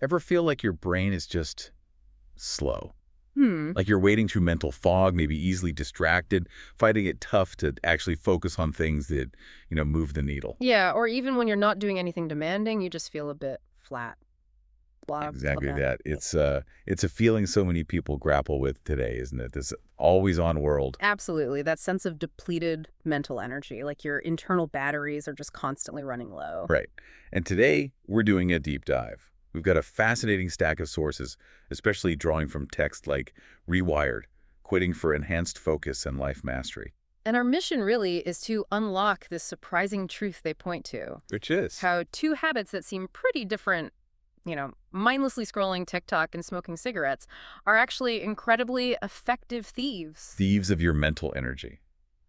Ever feel like your brain is just slow? Hmm. Like you're wading through mental fog, maybe easily distracted, finding it tough to actually focus on things that, move the needle. Yeah, or even when you're not doing anything demanding, you just feel a bit flat. Blah, blah, Exactly blah. that. It's a feeling so many people grapple with today, isn't it? This always on world. Absolutely. That sense of depleted mental energy, like your internal batteries are just constantly running low. Right. And today we're doing a deep dive. We've got a fascinating stack of sources, especially drawing from texts like Rewired, Quitting for Enhanced Focus and Life Mastery. And our mission really is to unlock this surprising truth they point to. Which is? How two habits that seem pretty different, mindlessly scrolling TikTok and smoking cigarettes, are actually incredibly effective thieves. Thieves of your mental energy,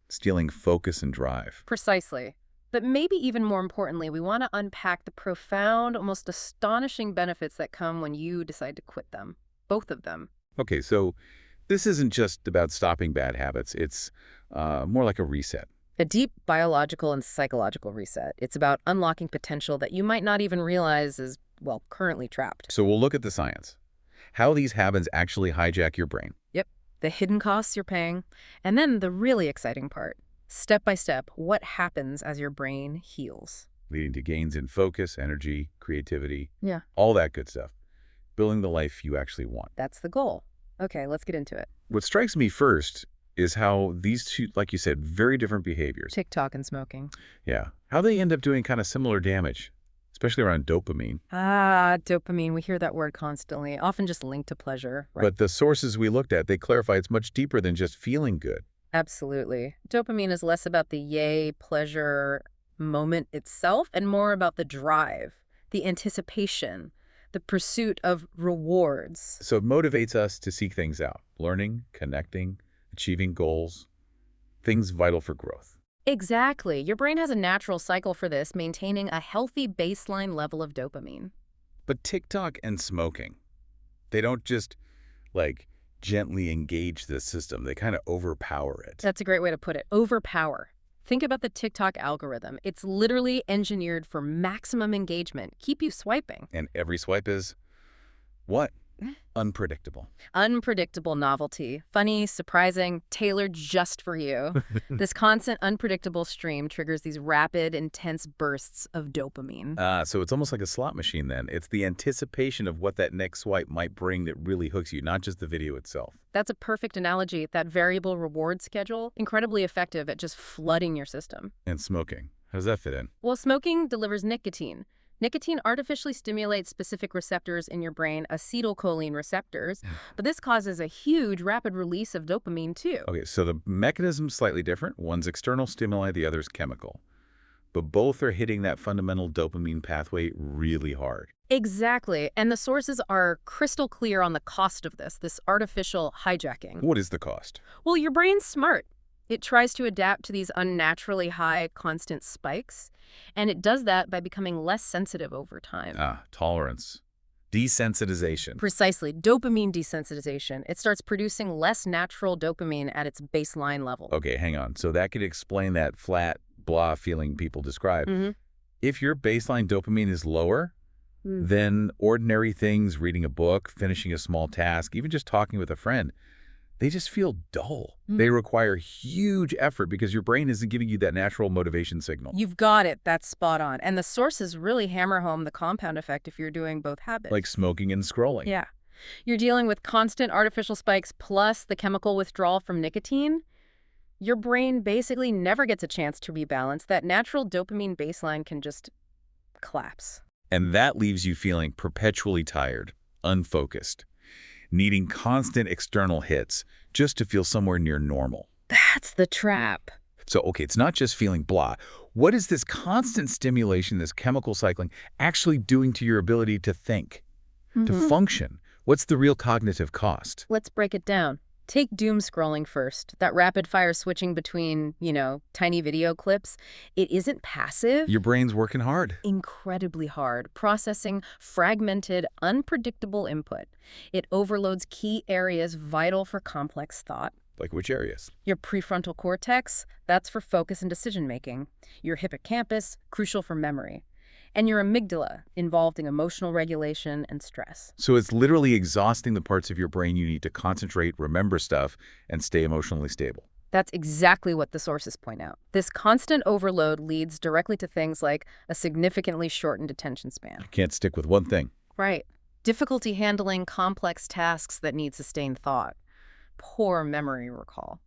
stealing focus and drive. Precisely. But maybe even more importantly, we want to unpack the profound, almost astonishing benefits that come when you decide to quit them. Both of them. Okay, so this isn't just about stopping bad habits. It's more like a reset. A deep biological and psychological reset. It's about unlocking potential that you might not even realize is, well, currently trapped. So we'll look at the science, how these habits actually hijack your brain. Yep. The hidden costs you're paying. And then the really exciting part. Step by step, what happens as your brain heals. Leading to gains in focus, energy, creativity, Yeah. all that good stuff. Building the life you actually want. That's the goal. Okay, let's get into it. What strikes me first is how these two, like you said, very different behaviors. TikTok and smoking. Yeah. How they end up doing kind of similar damage, especially around dopamine. Dopamine. We hear that word constantly, often just linked to pleasure. Right. But the sources we looked at, they clarify it's much deeper than just feeling good. Absolutely. Dopamine is less about the yay, pleasure moment itself and more about the drive, the anticipation, the pursuit of rewards. So it motivates us to seek things out, learning, connecting, achieving goals, things vital for growth. Exactly. Your brain has a natural cycle for this, maintaining a healthy baseline level of dopamine. But TikTok and smoking, they don't just, gently engage the system. They kind of overpower it. That's a great way to put it. Overpower. Think about the TikTok algorithm. It's literally engineered for maximum engagement. Keep you swiping. And every swipe is, what? Unpredictable. Unpredictable novelty. Funny, surprising, tailored just for you. This constant, unpredictable stream triggers these rapid, intense bursts of dopamine. So it's almost like a slot machine then. It's the anticipation of what that next swipe might bring that really hooks you, not just the video itself. That's a perfect analogy. That variable reward schedule, incredibly effective at just flooding your system. And smoking, how does that fit in? Well, smoking delivers nicotine. Nicotine artificially stimulates specific receptors in your brain, acetylcholine receptors, but this causes a huge rapid release of dopamine too. Okay, so the mechanism's slightly different. One's external stimuli, the other's chemical. But both are hitting that fundamental dopamine pathway really hard. Exactly, and the sources are crystal clear on the cost of this artificial hijacking. What is the cost? Well, your brain's smart. It tries to adapt to these unnaturally high, constant spikes, and it does that by becoming less sensitive over time. Tolerance. Desensitization. Precisely. Dopamine desensitization. It starts producing less natural dopamine at its baseline level. Okay, hang on. So that could explain that flat, blah feeling people describe. If your baseline dopamine is lower, then ordinary things, reading a book, finishing a small task, even just talking with a friend, they just feel dull. They require huge effort because your brain isn't giving you that natural motivation signal. You've got it. That's spot on. And the sources really hammer home the compound effect if you're doing both habits. Like smoking and scrolling. Yeah. You're dealing with constant artificial spikes plus the chemical withdrawal from nicotine. Your brain basically never gets a chance to rebalance. That natural dopamine baseline can just collapse. And that leaves you feeling perpetually tired, unfocused, needing constant external hits just to feel somewhere near normal. That's the trap. So, okay, it's not just feeling blah. What is this constant stimulation, this chemical cycling, actually doing to your ability to think, to function? What's the real cognitive cost? Let's break it down. Take doom scrolling first. That rapid fire switching between, tiny video clips. It isn't passive. Your brain's working hard. Incredibly hard, processing fragmented, unpredictable input. It overloads key areas vital for complex thought. Like which areas? Your prefrontal cortex, that's for focus and decision-making. Your hippocampus, crucial for memory. and your amygdala, involved in emotional regulation and stress. So it's literally exhausting the parts of your brain you need to concentrate, remember stuff, and stay emotionally stable. That's exactly what the sources point out. This constant overload leads directly to things like a significantly shortened attention span. You can't stick with one thing. Right. Difficulty handling complex tasks that need sustained thought. Poor memory recall.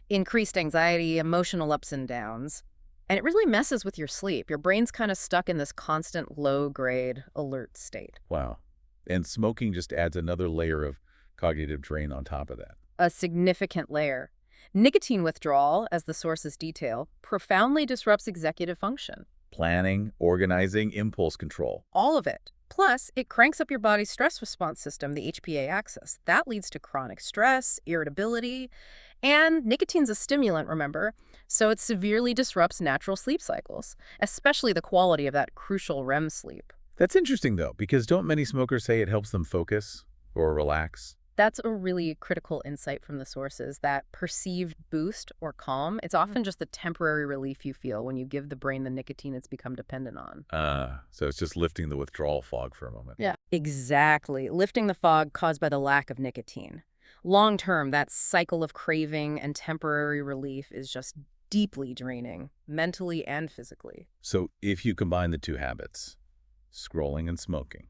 Increased anxiety, emotional ups and downs. And it really messes with your sleep. Your brain's kind of stuck in this constant low-grade alert state. Wow. And smoking just adds another layer of cognitive drain on top of that. A significant layer. Nicotine withdrawal, as the sources detail, profoundly disrupts executive function. Planning, organizing, impulse control. All of it. Plus, it cranks up your body's stress response system, the HPA axis. That leads to chronic stress, irritability, and nicotine's a stimulant, remember? So it severely disrupts natural sleep cycles, especially the quality of that crucial REM sleep. That's interesting, though, because don't many smokers say it helps them focus or relax? That's a really critical insight from the sources, that perceived boost or calm. It's often just the temporary relief you feel when you give the brain the nicotine it's become dependent on. So it's just lifting the withdrawal fog for a moment. Yeah, exactly. Lifting the fog caused by the lack of nicotine. Long term, that cycle of craving and temporary relief is just deeply draining, mentally and physically. So if you combine the two habits, scrolling and smoking,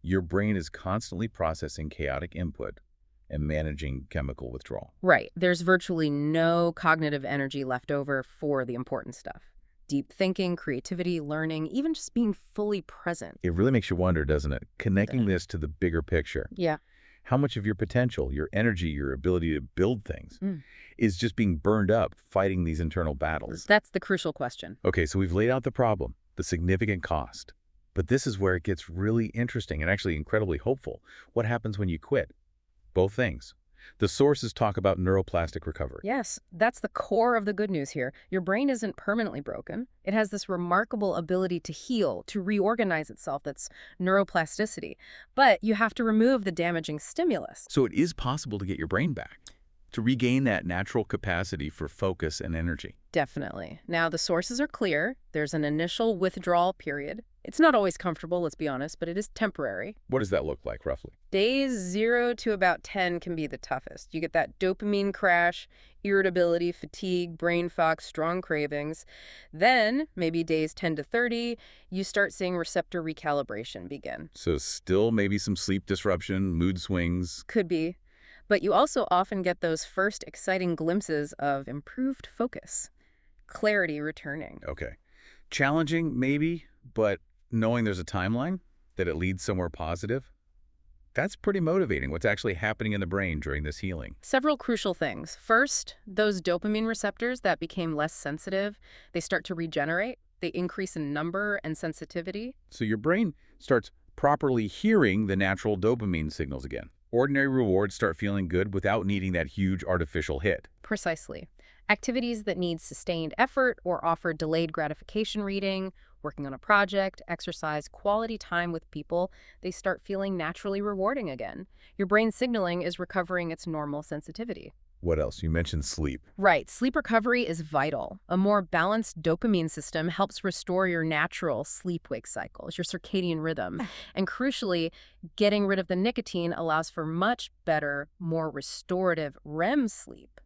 your brain is constantly processing chaotic input and managing chemical withdrawal. Right. There's virtually no cognitive energy left over for the important stuff. Deep thinking, creativity, learning, even just being fully present. It really makes you wonder, doesn't it? Connecting this to the bigger picture. Yeah. How much of your potential, your energy, your ability to build things is just being burned up fighting these internal battles? That's the crucial question. Okay, so we've laid out the problem, the significant cost. But this is where it gets really interesting and actually incredibly hopeful. What happens when you quit? Both things. The sources talk about neuroplastic recovery. Yes, that's the core of the good news here. Your brain isn't permanently broken. It has this remarkable ability to heal, to reorganize itself. That's neuroplasticity. But you have to remove the damaging stimulus. So it is possible to get your brain back, to regain that natural capacity for focus and energy. Definitely. Now, the sources are clear. There's an initial withdrawal period. It's not always comfortable, let's be honest, but it is temporary. What does that look like, roughly? Days 0 to about 10 can be the toughest. You get that dopamine crash, irritability, fatigue, brain fog, strong cravings. Then, maybe days 10 to 30, you start seeing receptor recalibration begin. So still maybe some sleep disruption, mood swings. Could be. But you also often get those first exciting glimpses of improved focus, clarity returning. Okay. Challenging, maybe, but knowing there's a timeline, that it leads somewhere positive, that's pretty motivating. What's actually happening in the brain during this healing? Several crucial things. First, those dopamine receptors that became less sensitive, they start to regenerate. They increase in number and sensitivity. So your brain starts properly hearing the natural dopamine signals again. Ordinary rewards start feeling good without needing that huge artificial hit. Precisely. Activities that need sustained effort or offer delayed gratification reading, working on a project, exercise, quality time with people, they start feeling naturally rewarding again. Your brain signaling is recovering its normal sensitivity. What else? You mentioned sleep. Right. Sleep recovery is vital. A more balanced dopamine system helps restore your natural sleep-wake cycles, your circadian rhythm. And crucially, getting rid of the nicotine allows for much better, more restorative REM sleep.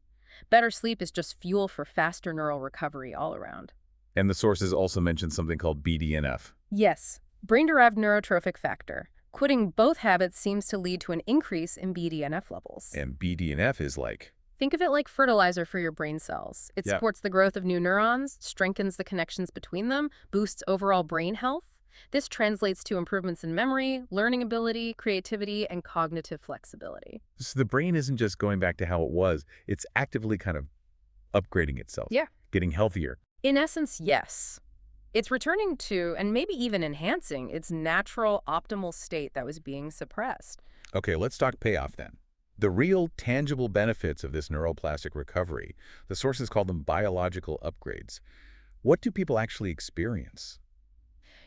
Better sleep is just fuel for faster neural recovery all around. And the sources also mentioned something called BDNF. Yes, brain-derived neurotrophic factor. Quitting both habits seems to lead to an increase in BDNF levels. And BDNF is like... Think of it like fertilizer for your brain cells. It supports the growth of new neurons, strengthens the connections between them, boosts overall brain health. This translates to improvements in memory, learning ability, creativity, and cognitive flexibility. So the brain isn't just going back to how it was. It's actively kind of upgrading itself. Yeah. Getting healthier. In essence, yes. It's returning to, and maybe even enhancing, its natural, optimal state that was being suppressed. Okay, let's talk payoff then. The real, tangible benefits of this neuroplastic recovery, the sources call them biological upgrades. What do people actually experience?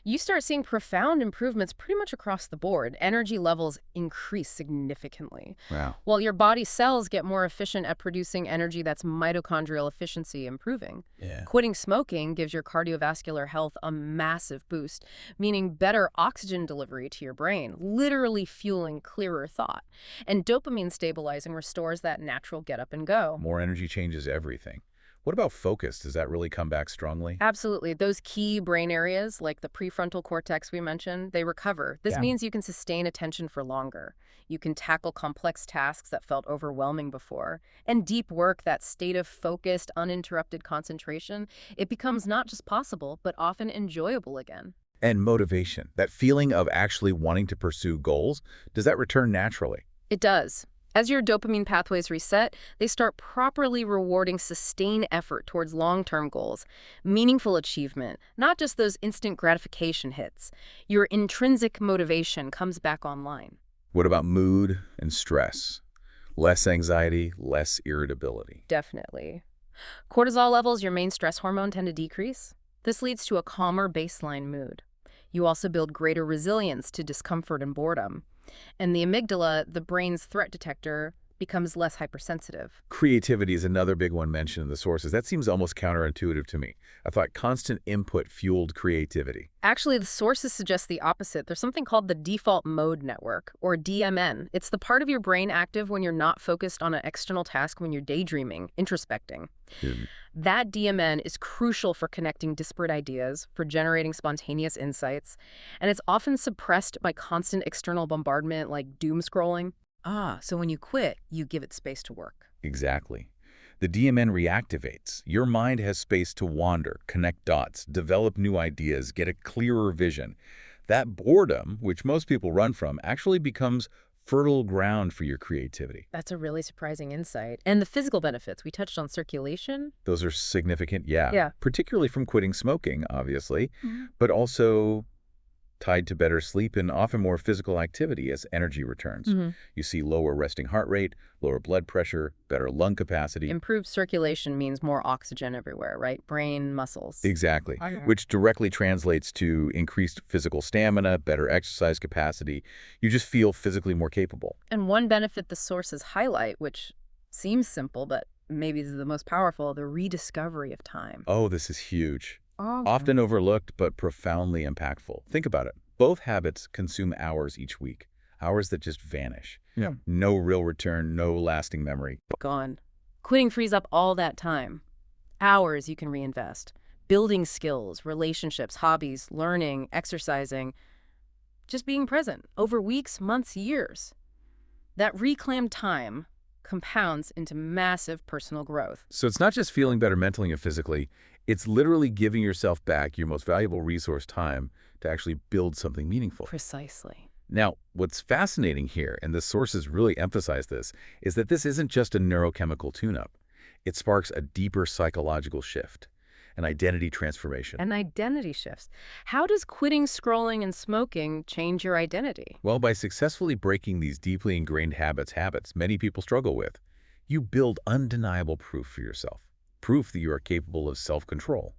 You start seeing profound improvements pretty much across the board. Energy levels increase significantly, Wow. while your body cells get more efficient at producing energy. That's mitochondrial efficiency improving. Yeah. Quitting smoking gives your cardiovascular health a massive boost, meaning better oxygen delivery to your brain, literally fueling clearer thought. And dopamine stabilizing restores that natural get up and go. More energy changes everything. What about focus? Does that really come back strongly? Absolutely. Those key brain areas, like the prefrontal cortex we mentioned, they recover. This Yeah. means you can sustain attention for longer. You can tackle complex tasks that felt overwhelming before. And deep work, that state of focused, uninterrupted concentration, it becomes not just possible, but often enjoyable again. And motivation, that feeling of actually wanting to pursue goals, does that return naturally? It does. As your dopamine pathways reset, they start properly rewarding sustained effort towards long-term goals, meaningful achievement, not just those instant gratification hits. Your intrinsic motivation comes back online. What about mood and stress? Less anxiety, less irritability. Definitely. Cortisol levels, your main stress hormone, tend to decrease. This leads to a calmer baseline mood. You also build greater resilience to discomfort and boredom. And the amygdala, the brain's threat detector, becomes less hypersensitive. Creativity is another big one mentioned in the sources. That seems almost counterintuitive to me. I thought constant input fueled creativity. Actually, the sources suggest the opposite. There's something called the default mode network, or DMN. It's the part of your brain active when you're not focused on an external task, when you're daydreaming, introspecting. Hmm. That DMN is crucial for connecting disparate ideas, for generating spontaneous insights, and it's often suppressed by constant external bombardment like doom scrolling. So when you quit, you give it space to work. Exactly. The DMN reactivates. Your mind has space to wander, connect dots, develop new ideas, get a clearer vision. That boredom, which most people run from, actually becomes fertile ground for your creativity. That's a really surprising insight. And the physical benefits, we touched on circulation. Those are significant, yeah. Yeah. Particularly from quitting smoking, obviously, Mhm. but also tied to better sleep and often more physical activity as energy returns. Mhm. You see lower resting heart rate, lower blood pressure, better lung capacity. Improved circulation means more oxygen everywhere, right? Brain, muscles. Exactly, Okay. which directly translates to increased physical stamina, better exercise capacity. You just feel physically more capable. And one benefit the sources highlight, which seems simple, but maybe is the most powerful, the rediscovery of time. Oh, this is huge. Oh. Often overlooked, but profoundly impactful. Think about it. Both habits consume hours each week, hours that just vanish. Yeah. No real return, no lasting memory. Gone. Quitting frees up all that time. Hours you can reinvest. Building skills, relationships, hobbies, learning, exercising. Just being present over weeks, months, years. That reclaimed time compounds into massive personal growth. So it's not just feeling better mentally and physically, it's literally giving yourself back your most valuable resource, time, to actually build something meaningful. Precisely. Now, what's fascinating here, and the sources really emphasize this, is that this isn't just a neurochemical tune-up. It sparks a deeper psychological shift, an identity transformation. And identity shifts. How does quitting scrolling and smoking change your identity? Well, by successfully breaking these deeply ingrained habits many people struggle with, you build undeniable proof for yourself. Proof that you are capable of self-control,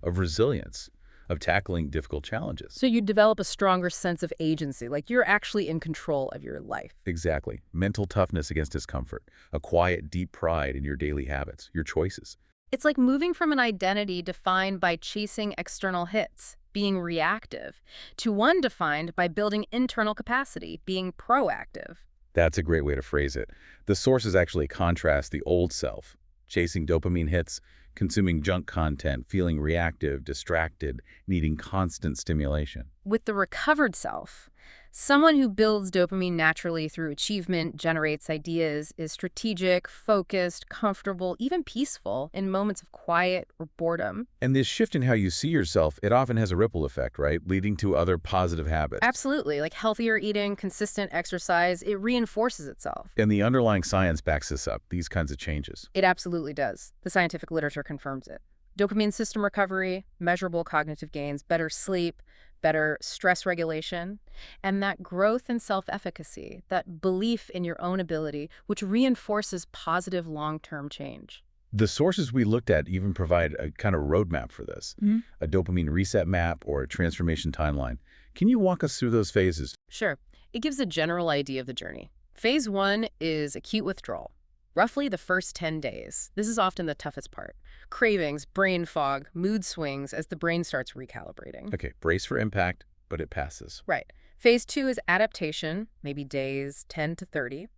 of resilience, of tackling difficult challenges. So you develop a stronger sense of agency, like you're actually in control of your life. Exactly. Mental toughness against discomfort, a quiet, deep pride in your daily habits, your choices. It's like moving from an identity defined by chasing external hits, being reactive, to one defined by building internal capacity, being proactive. That's a great way to phrase it. The sources actually contrast the old self, chasing dopamine hits, consuming junk content, feeling reactive, distracted, needing constant stimulation. With the recovered self, someone who builds dopamine naturally through achievement, generates ideas, is strategic, focused, comfortable, even peaceful in moments of quiet or boredom. And this shift in how you see yourself, it often has a ripple effect, right? Leading to other positive habits. Absolutely. Like healthier eating, consistent exercise, it reinforces itself. And the underlying science backs this up, these kinds of changes. It absolutely does. The scientific literature confirms it. Dopamine system recovery, measurable cognitive gains, better sleep, better stress regulation, and that growth in self-efficacy, that belief in your own ability, which reinforces positive long-term change. The sources we looked at even provide a kind of roadmap for this, a dopamine reset map or a transformation timeline. Can you walk us through those phases? Sure. It gives a general idea of the journey. Phase 1 is acute withdrawal. Roughly the first 10 days. This is often the toughest part. Cravings, brain fog, mood swings as the brain starts recalibrating. Okay, brace for impact, but it passes. Right. Phase 2 is adaptation, maybe days 10 to 30.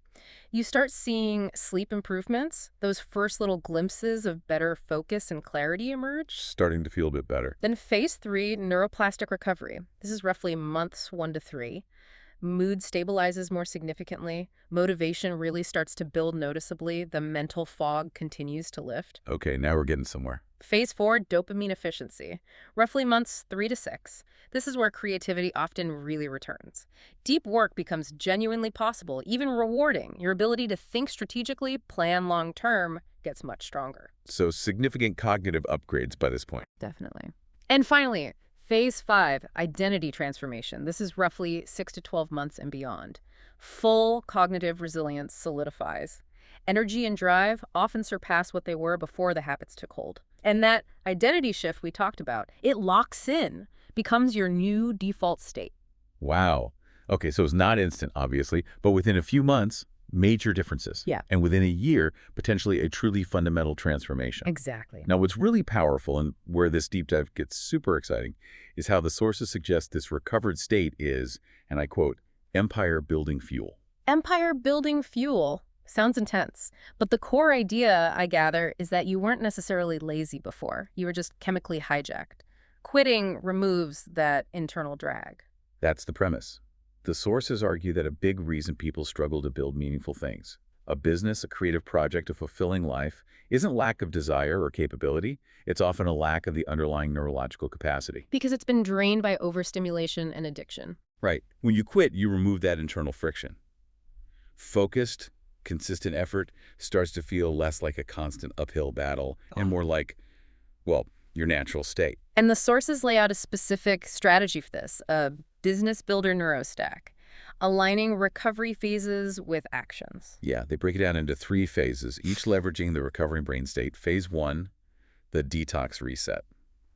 You start seeing sleep improvements. Those first little glimpses of better focus and clarity emerge. Starting to feel a bit better. Then phase 3, neuroplastic recovery. This is roughly months 1 to 3. Mood stabilizes more significantly. Motivation really starts to build noticeably. The mental fog continues to lift. Okay, now we're getting somewhere. Phase 4, dopamine efficiency. Roughly months 3 to 6. This is where creativity often really returns. Deep work becomes genuinely possible, even rewarding. Your ability to think strategically, plan long-term, gets much stronger. So significant cognitive upgrades by this point. Definitely. And finally, phase 5, identity transformation. This is roughly 6 to 12 months and beyond. Full cognitive resilience solidifies. Energy and drive often surpass what they were before the habits took hold. And that identity shift we talked about, it locks in, becomes your new default state. Wow. Okay, so it's not instant, obviously, but within a few months, major differences. Yeah. And within a year, potentially a truly fundamental transformation. Exactly. Now, what's really powerful and where this deep dive gets super exciting is how the sources suggest this recovered state is, and I quote, empire-building fuel. Empire-building fuel. Sounds intense. But the core idea, I gather, is that you weren't necessarily lazy before. You were just chemically hijacked. Quitting removes that internal drag. That's the premise. The sources argue that a big reason people struggle to build meaningful things, a business, a creative project, a fulfilling life, isn't lack of desire or capability. It's often a lack of the underlying neurological capacity. Because it's been drained by overstimulation and addiction. Right. When you quit, you remove that internal friction. Focused, consistent effort starts to feel less like a constant uphill battle and more like, well, your natural state. And the sources lay out a specific strategy for this, a business builder neurostack, aligning recovery phases with actions. Yeah, they break it down into 3 phases, each leveraging the recovering brain state. Phase 1, the detox reset,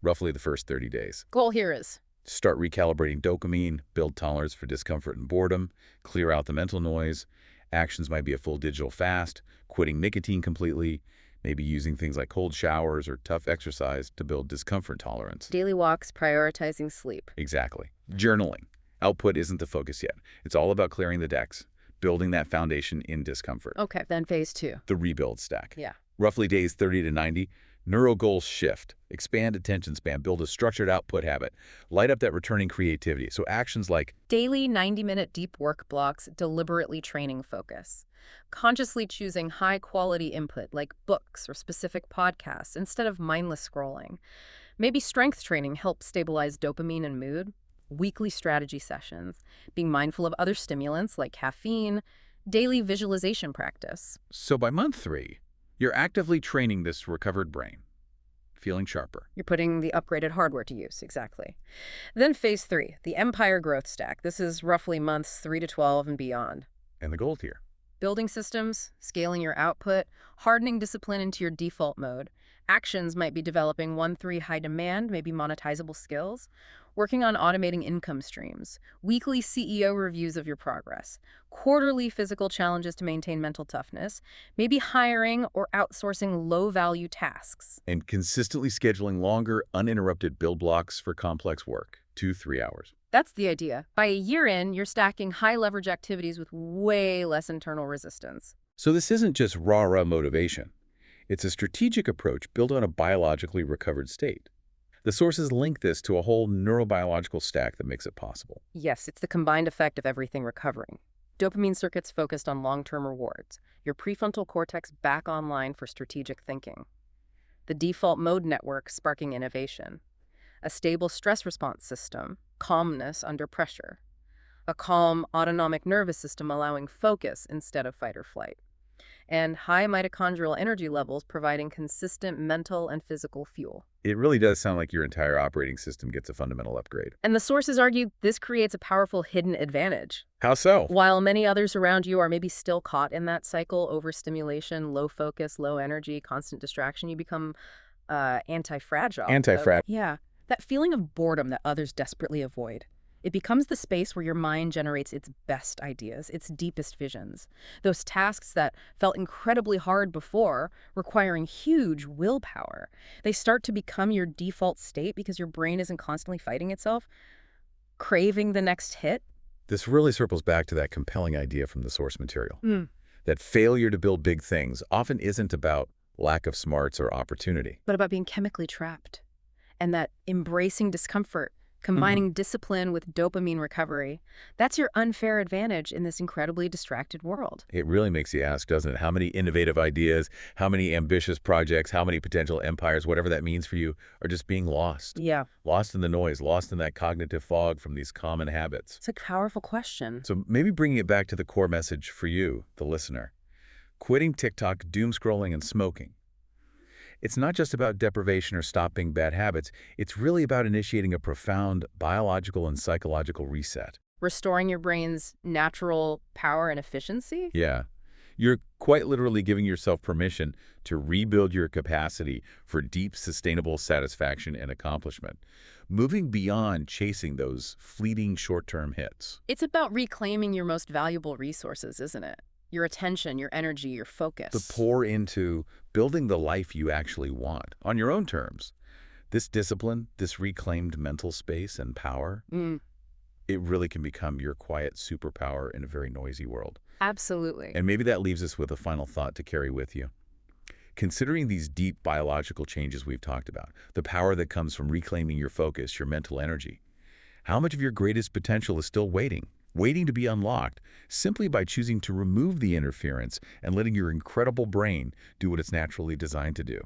roughly the first 30 days. Goal here is Start recalibrating dopamine, build tolerance for discomfort and boredom, clear out the mental noise. Actions might be a full digital fast, quitting nicotine completely, maybe using things like cold showers or tough exercise to build discomfort tolerance. daily walks, prioritizing sleep. Exactly. Journaling. Output isn't the focus yet. It's all about clearing the decks, building that foundation in discomfort. Okay, then phase 2. The rebuild stack. Yeah. Roughly days 30 to 90. Neuro goals shift. Expand attention span. Build a structured output habit. Light up that returning creativity. So actions like Daily 90-minute deep work blocks, deliberately training focus. Consciously choosing high-quality input like books or specific podcasts instead of mindless scrolling. Maybe strength training helps stabilize dopamine and mood. Weekly strategy sessions. Being mindful of other stimulants like caffeine. Daily visualization practice. So by month 3, you're actively training this recovered brain, feeling sharper. You're putting the upgraded hardware to use, exactly. Then phase 3, the empire growth stack. This is roughly months 3 to 12 and beyond. And the goal here. Building systems, scaling your output, hardening discipline into your default mode. Actions might be developing 1-3 high demand, maybe monetizable skills, working on automating income streams, weekly CEO reviews of your progress, quarterly physical challenges to maintain mental toughness, maybe hiring or outsourcing low-value tasks. And consistently scheduling longer, uninterrupted build blocks for complex work, 2-3 hours. That's the idea. By a year in, you're stacking high-leverage activities with way less internal resistance. So this isn't just rah-rah motivation. It's a strategic approach built on a biologically recovered state. The sources link this to a whole neurobiological stack that makes it possible. Yes, it's the combined effect of everything recovering. Dopamine circuits focused on long-term rewards. Your prefrontal cortex back online for strategic thinking. The default mode network sparking innovation. A stable stress response system, calmness under pressure. A calm autonomic nervous system allowing focus instead of fight or flight. and high mitochondrial energy levels providing consistent mental and physical fuel. It really does sound like your entire operating system gets a fundamental upgrade. And the sources argue this creates a powerful hidden advantage. How so? While many others around you are maybe still caught in that cycle, overstimulation, low focus, low energy, constant distraction, you become anti-fragile. Anti-fragile. Yeah, that feeling of boredom that others desperately avoid. It becomes the space where your mind generates its best ideas, its deepest visions. Those tasks that felt incredibly hard before, requiring huge willpower, they start to become your default state because your brain isn't constantly fighting itself, craving the next hit. This really circles back to that compelling idea from the source material. That failure to build big things often isn't about lack of smarts or opportunity. But about being chemically trapped. And that embracing discomfort, combining discipline with dopamine recovery, that's your unfair advantage in this incredibly distracted world. It really makes you ask, doesn't it? How many innovative ideas, how many ambitious projects, how many potential empires, whatever that means for you, are just being lost? Yeah. Lost in the noise, lost in that cognitive fog from these common habits. It's a powerful question. So maybe bringing it back to the core message for you, the listener. Quitting TikTok, doom scrolling, and smoking. It's not just about deprivation or stopping bad habits. It's really about initiating a profound biological and psychological reset. Restoring your brain's natural power and efficiency? Yeah. You're quite literally giving yourself permission to rebuild your capacity for deep, sustainable satisfaction and accomplishment, moving beyond chasing those fleeting short-term hits. It's about reclaiming your most valuable resources, isn't it? Your attention, your energy, your focus. To pour into building the life you actually want on your own terms. This discipline, this reclaimed mental space and power, it really can become your quiet superpower in a very noisy world. Absolutely. And maybe that leaves us with a final thought to carry with you. Considering these deep biological changes we've talked about, the power that comes from reclaiming your focus, your mental energy, how much of your greatest potential is still waiting to be unlocked simply by choosing to remove the interference and letting your incredible brain do what it's naturally designed to do?